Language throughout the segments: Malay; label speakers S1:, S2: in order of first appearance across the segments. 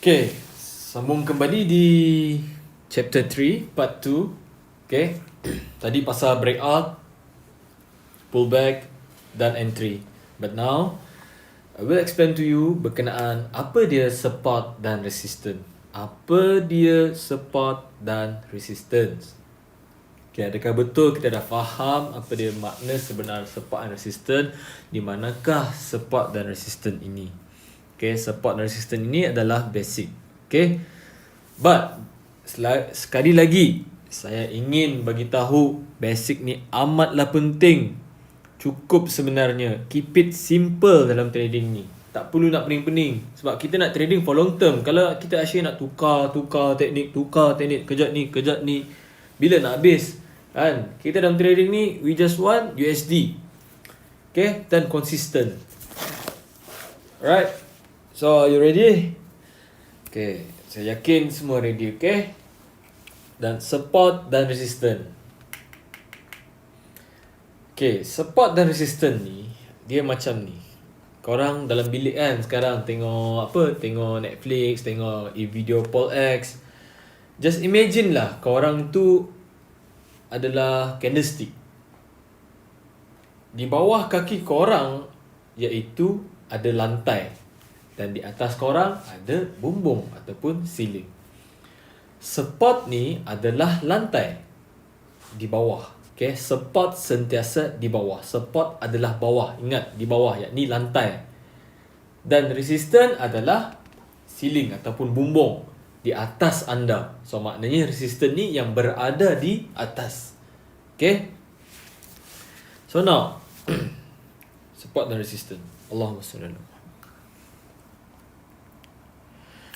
S1: Okay, sambung kembali di chapter 3, part 2. Okay, tadi pasal breakout, pullback dan entry. But now, I will explain to you berkenaan apa dia support dan resistance. Apa dia support dan resistance. Okay, adakah betul kita dah faham apa dia makna sebenar support dan resistance? Di manakah support dan resistance ini? Okay, support dan resistance ini adalah basic. Okay, but sekali lagi saya ingin bagi tahu basic ni amatlah penting. Cukup sebenarnya. Keep it simple dalam trading ni. Tak perlu nak pening-pening. Sebab kita nak trading for long term. Kalau kita asyik nak tukar teknik, kejap ni, bila nak habis? Kan? Kita dalam trading ni, we just want USD. Okay, dan consistent. Alright. So, are you ready? Okay, saya yakin semua ready, okay? Dan support dan resistance. Okay, support dan resistance ni, dia macam ni. Korang dalam bilik kan sekarang tengok apa? Tengok Netflix, tengok video Paul X. Just imagine lah, korang tu adalah candlestick. Di bawah kaki korang, iaitu ada lantai. Dan di atas korang ada bumbung ataupun ceiling. Support ni adalah lantai di bawah. Okay, support sentiasa di bawah. Support adalah bawah. Ingat, di bawah, yakni lantai. Dan resistance adalah ceiling ataupun bumbung di atas anda. So maknanya resistance ni yang berada di atas. Okay. So now support dan resistance. Allahumma salli ala Muhammad.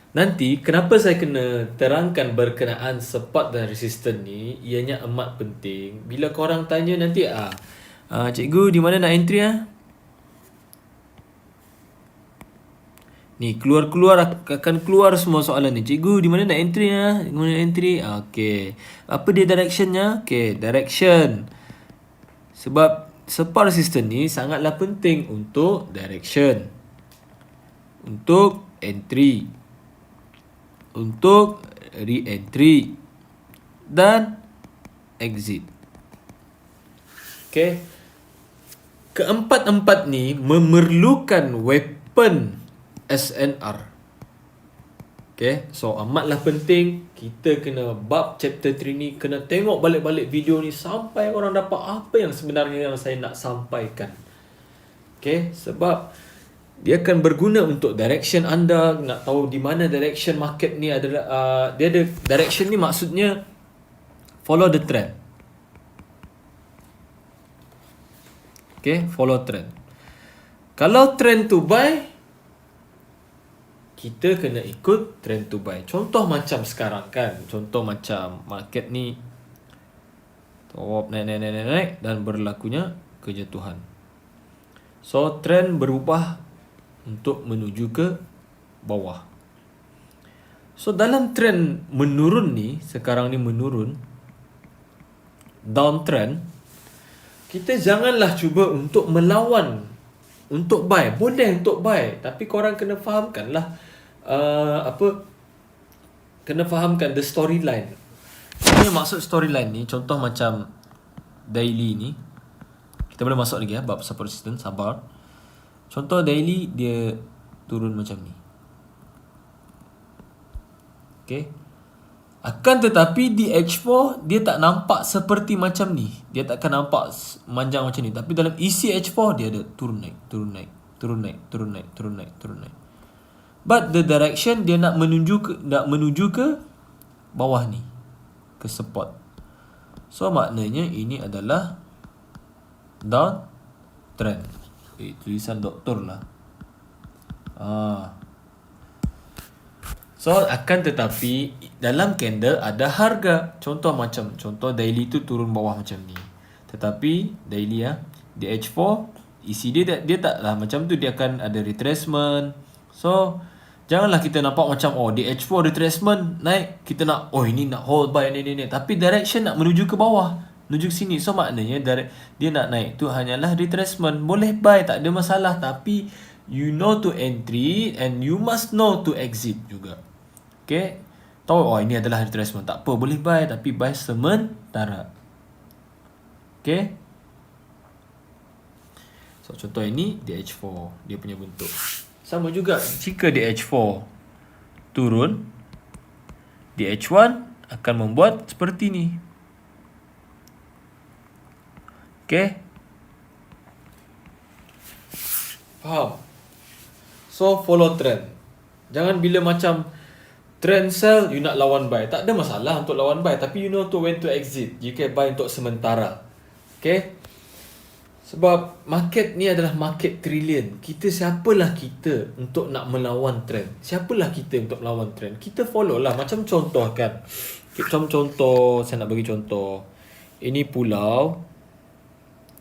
S1: Nanti kenapa saya kena terangkan berkenaan support dan resistance ni, ianya amat penting. Bila korang tanya nanti cikgu di mana nak entry Ni akan keluar semua soalan ni. Cikgu di mana nak entry Di mana nak entry? Okey. Apa dia directionnya? Okey, direction. Sebab support resistance ni sangatlah penting untuk direction. Untuk entry. Untuk re-entry dan exit. Okay. Keempat-empat ni memerlukan weapon SNR. Okay. So amatlah penting kita kena bab chapter 3 ni, kena tengok balik-balik video ni sampai korang dapat apa yang sebenarnya yang saya nak sampaikan. Okay. Sebab dia akan berguna untuk direction anda. Nak tahu di mana direction market ni adalah dia ada direction ni, maksudnya follow the trend. Okay, follow trend. Kalau trend to buy, kita kena ikut trend to buy. Contoh macam sekarang kan, contoh macam market ni top naik dan berlakunya kejatuhan. So trend berubah untuk menuju ke bawah. So dalam trend menurun ni, sekarang ni menurun, downtrend, kita janganlah cuba untuk melawan untuk buy. Boleh untuk buy, tapi korang kena fahamkanlah kena fahamkan the storyline. Ini maksud storyline ni, contoh macam daily ni. Kita boleh masuk lagi bab support resistance, sabar. Contoh daily dia turun macam ni. Okay. Akan tetapi di H4 dia tak nampak seperti macam ni. Dia takkan nampak manjang macam ni. Tapi dalam isi H4 dia ada turun naik. But the direction dia nak menuju ke bawah ni, ke support. So maknanya ini adalah down trend. Tulisan doktor lah. So akan tetapi dalam candle ada harga. Contoh daily tu turun bawah macam ni. Tetapi daily di H4 isi dia taklah macam tu, dia akan ada retracement. So janganlah kita nampak macam di H4 retracement naik, kita nak ini nak hold buy ni. Tapi direction nak menuju ke bawah, menuju sini. So maknanya dia nak naik tu hanyalah retracement. Boleh buy, tak ada masalah. Tapi you know to entry and you must know to exit juga. Okay. Tahu, oh ini adalah retracement. Tak apa, boleh buy, tapi buy sementara. Okay. So contoh ini DH4, dia punya bentuk. Sama juga jika DH4 turun, DH1 akan membuat seperti ni. Okay. Faham? So follow trend. Jangan bila macam trend sell, you nak lawan buy. Tak ada masalah untuk lawan buy, tapi you know to when to exit. Jika buy untuk sementara. Okay. Sebab market ni adalah market trillion. Siapalah kita untuk nak melawan trend? Siapalah kita untuk melawan trend? Kita follow lah. Macam contoh kan. Macam contoh, saya nak bagi contoh. Ini pulau.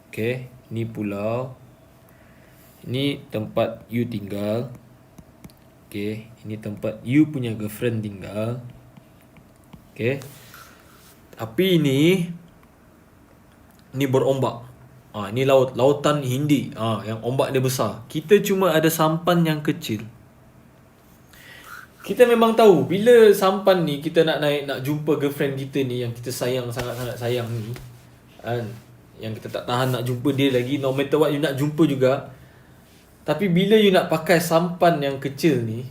S1: Okay. Ini pulau. Ini tempat you tinggal. Okay. Ini tempat you punya girlfriend tinggal. Okay. Tapi ini berombak. Ini lautan Hindi. Yang ombak dia besar. Kita cuma ada sampan yang kecil. Kita memang tahu bila sampan ni kita nak naik, nak jumpa girlfriend kita ni yang kita sayang, sangat-sangat sayang ni, yang kita tak tahan nak jumpa dia lagi. No matter what you nak jumpa juga. Tapi bila you nak pakai sampan yang kecil ni,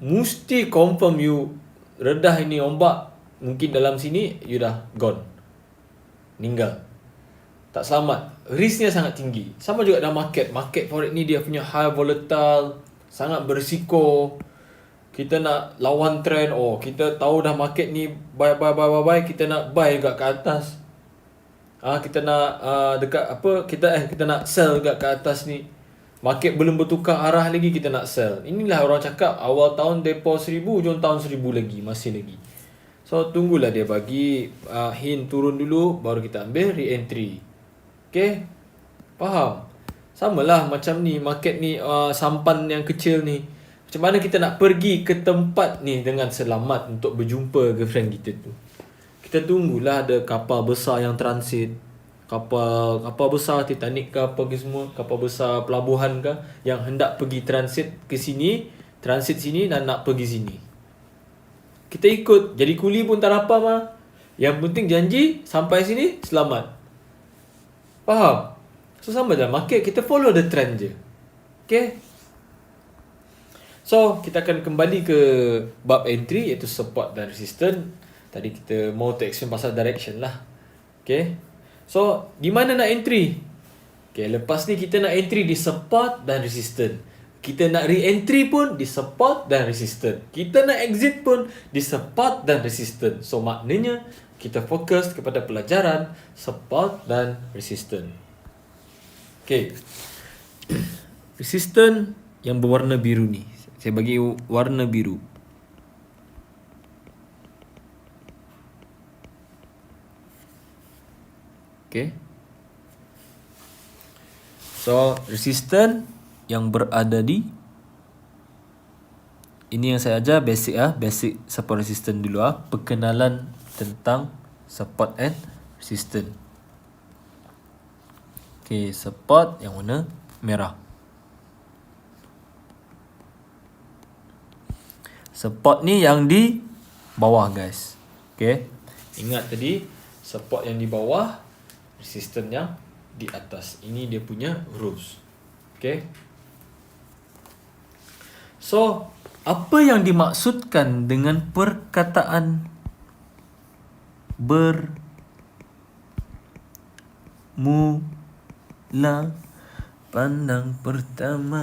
S1: mesti confirm you redah ini ombak, mungkin dalam sini you dah gone, meninggal, tak selamat. Risknya sangat tinggi. Sama juga dalam market forex ni, dia punya high volatile, sangat berisiko. Kita nak lawan trend, kita tahu dah market ni buy, kita nak buy juga ke atas. Kita nak kita nak sell juga ke atas ni. Market belum bertukar arah lagi, kita nak sell. Inilah orang cakap awal tahun depo 1000, hujung tahun 1000 lagi, masih lagi. So tunggulah dia bagi hint turun dulu, baru kita ambil re-entry. Okay, faham? Samalah macam ni, market ni sampan yang kecil ni. Macam mana kita nak pergi ke tempat ni dengan selamat untuk berjumpa girlfriend kita tu? Kita tunggulah ada kapal besar yang transit. Kapal besar Titanic ke apa ke semua, kapal besar pelabuhan ke yang hendak pergi transit ke sini, transit sini dan nak pergi sini. Kita ikut, jadi kuli pun tak apa mah. Yang penting janji sampai sini selamat. Faham? So sama dalam market, kita follow the trend je. Okay? So kita akan kembali ke bab entry, iaitu support dan resistance. Tadi kita mau to explain pasal direction lah. Okay? So, di mana nak entry? Okay, lepas ni kita nak entry di support dan resistance. Kita nak re-entry pun di support dan resistance. Kita nak exit pun di support dan resistance. So, maknanya kita fokus kepada pelajaran support dan resistance. Okay. Resistance yang berwarna biru ni. Saya bagi warna biru. Okay. So, resistance yang berada di, ini yang saya ajar basic basic support resistance dulu perkenalan tentang support and resistance. Okay, support yang warna merah. Support ni yang di bawah, guys. Okay. Ingat tadi support yang di bawah, resistance yang di atas. Ini dia punya rules. Okay. So, apa yang dimaksudkan dengan perkataan bermula pandang pertama?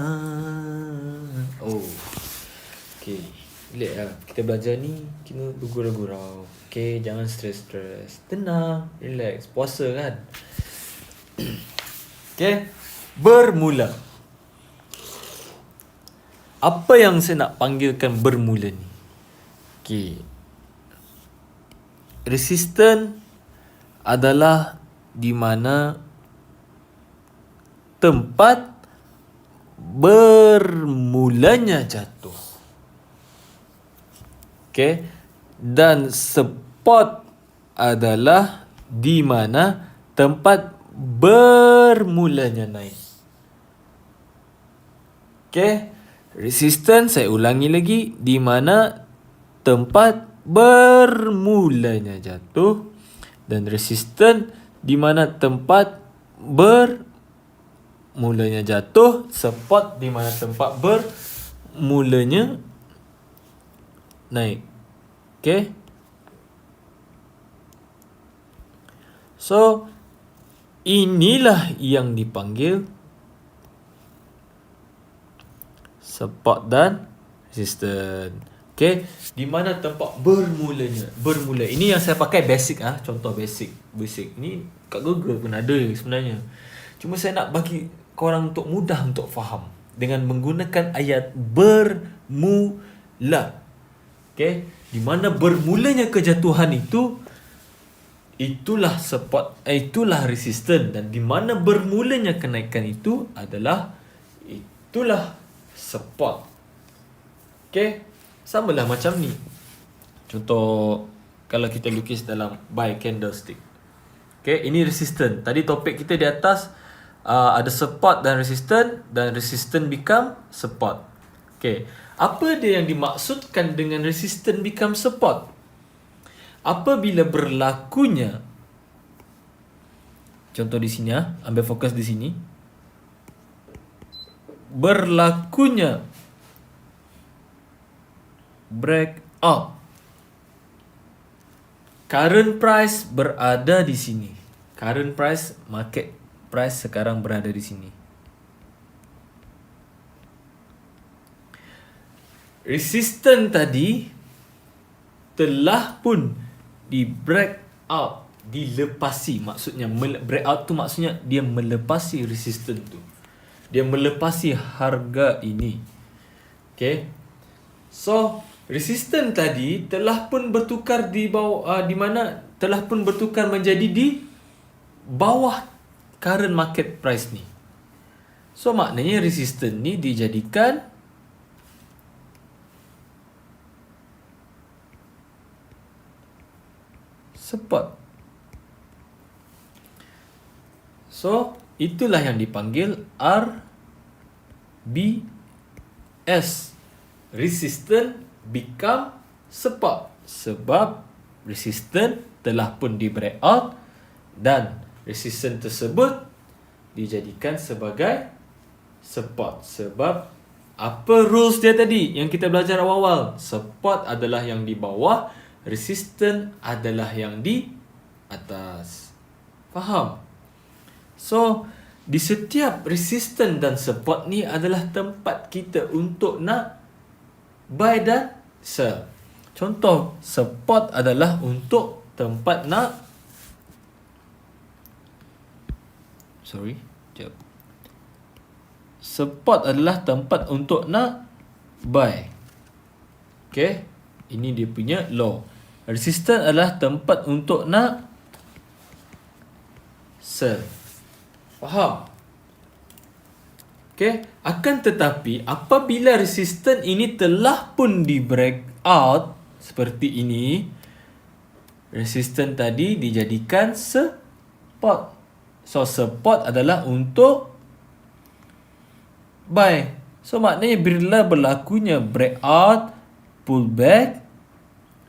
S1: Okay. Relax lah. Kita belajar ni kena bergurau-gurau. Okay, jangan stres-stres. Tenang, relax. Puasa kan? Okay, bermula. Apa yang saya nak panggilkan bermula ni? Okay. Resistance adalah di mana tempat bermulanya jatuh. Okay. Dan support adalah di mana tempat bermulanya naik. Okay. Resistance, saya ulangi lagi, di mana tempat bermulanya jatuh, dan resistan di mana tempat bermulanya jatuh, support di mana tempat bermulanya naik. Okay. So inilah yang dipanggil support dan resistance. Okay, di mana tempat bermula. Ini yang saya pakai basic contoh basic. Ni kat Google pun ada sebenarnya. Cuma saya nak bagi korang untuk mudah untuk faham dengan menggunakan ayat bermula. Okay, di mana bermulanya kejatuhan itu, itulah support, itulah resistance, dan di mana bermulanya kenaikan itu itulah support. Okay, samalah macam ni. Contoh kalau kita lukis dalam buy candlestick. Okay, ini resistance. Tadi topik kita di atas ada support dan resistance become support. Okay, apa dia yang dimaksudkan dengan resistance become support? Apabila berlakunya, contoh di sini ambil fokus di sini. Berlakunya breakout. Current price berada di sini. Current price, market price sekarang berada di sini. Resistance tadi telah pun di breakout, dilepasi. Maksudnya breakout tu maksudnya dia melepasi resistance tu. Dia melepasi harga ini. Okay. So resistance tadi telah pun bertukar di bawah, di mana telah pun bertukar menjadi di bawah current market price ni. So maknanya resistance ni dijadikan support. So itulah yang dipanggil RBS, resistance become support, sebab resistance telah pun di breakout dan resistance tersebut dijadikan sebagai support. Sebab apa rules dia tadi yang kita belajar awal-awal? Support adalah yang di bawah, resistance adalah yang di atas. Faham? So di setiap resistance dan support ni adalah tempat kita untuk nak buy dan sell. Contoh, support adalah untuk tempat nak support adalah tempat untuk nak buy. Okay, ini dia punya law. Resistance adalah tempat untuk nak sell. Faham? Okay, akan tetapi apabila resistance ini telah pun di breakout seperti ini, resistance tadi dijadikan support. So support adalah untuk buy. So maknanya bila berlakunya breakout, pullback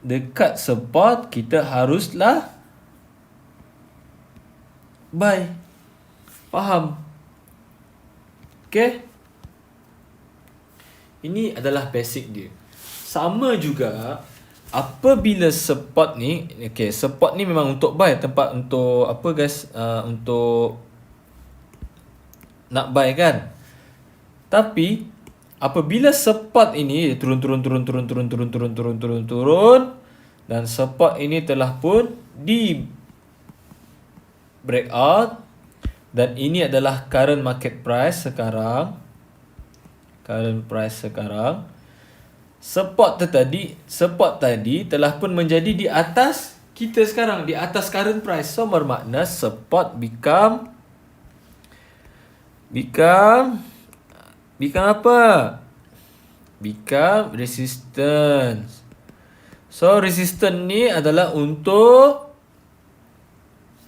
S1: dekat support, kita haruslah buy. Faham? Okay, ini adalah basic dia. Sama juga apabila support ni, okay, support ni memang untuk buy, tempat untuk apa guys, untuk nak buy kan. Tapi apabila support ini turun dan support ini telah pun di breakout, dan ini adalah current market price sekarang. Support tadi telah pun menjadi di atas kita sekarang, di atas current price. So bermakna support become apa? Become resistance. So resistance ni adalah untuk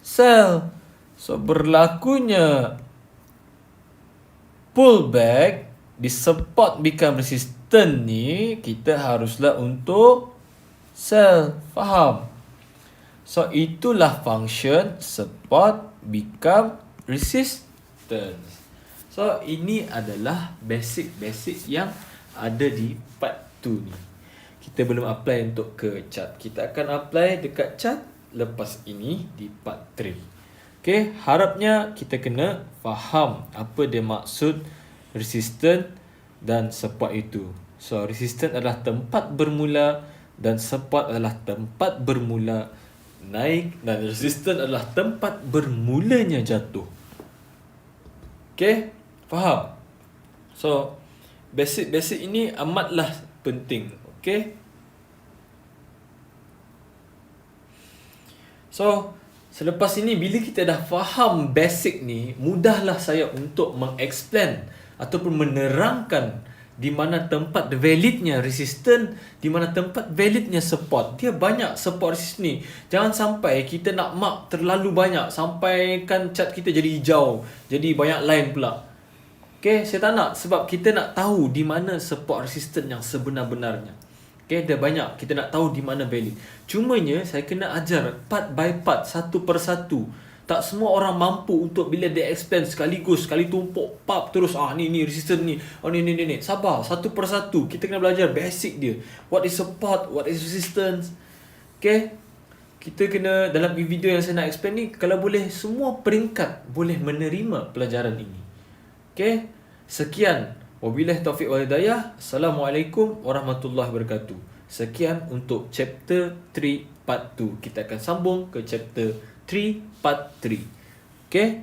S1: sell. So berlakunya pullback di support become resistance ni, kita haruslah untuk Sel. Faham? So itulah function support become resistance. So ini adalah basic yang ada di part 2 ni. Kita belum apply untuk ke chart. Kita akan apply dekat chart lepas ini di part 3. Okay, harapnya kita kena faham apa dia maksud resistance dan support itu. So resistance adalah tempat bermula dan support adalah tempat bermula naik, dan resistance adalah tempat bermulanya jatuh. Okay, faham? So basic ini amatlah penting. Okay. So selepas ini, bila kita dah faham basic ni, mudahlah saya untuk mengexplain ataupun menerangkan di mana tempat validnya resistance, di mana tempat validnya support. Dia banyak support resist ni. Jangan sampai kita nak mark terlalu banyak sampai kan chart kita jadi hijau, jadi banyak line pula. Okay, saya tak nak, sebab kita nak tahu di mana support resistance yang sebenar-benarnya. Okay, dia banyak, kita nak tahu di mana valid. Cumanya saya kena ajar part by part, satu persatu. Tak semua orang mampu untuk bila dia explain sekaligus, sekali tumpuk, pap terus, ni resistance ni, ni. Sabar, satu persatu. Kita kena belajar basic dia. What is support, what is resistance. Okay, kita kena, dalam video yang saya nak explain ni, kalau boleh semua peringkat boleh menerima pelajaran ini. Okay, sekian. Wabillahi taufiq wal hidayah. Assalamualaikum warahmatullahi wabarakatuh. Sekian untuk chapter 3 part 2. Kita akan sambung ke chapter 3 part 3. Okay.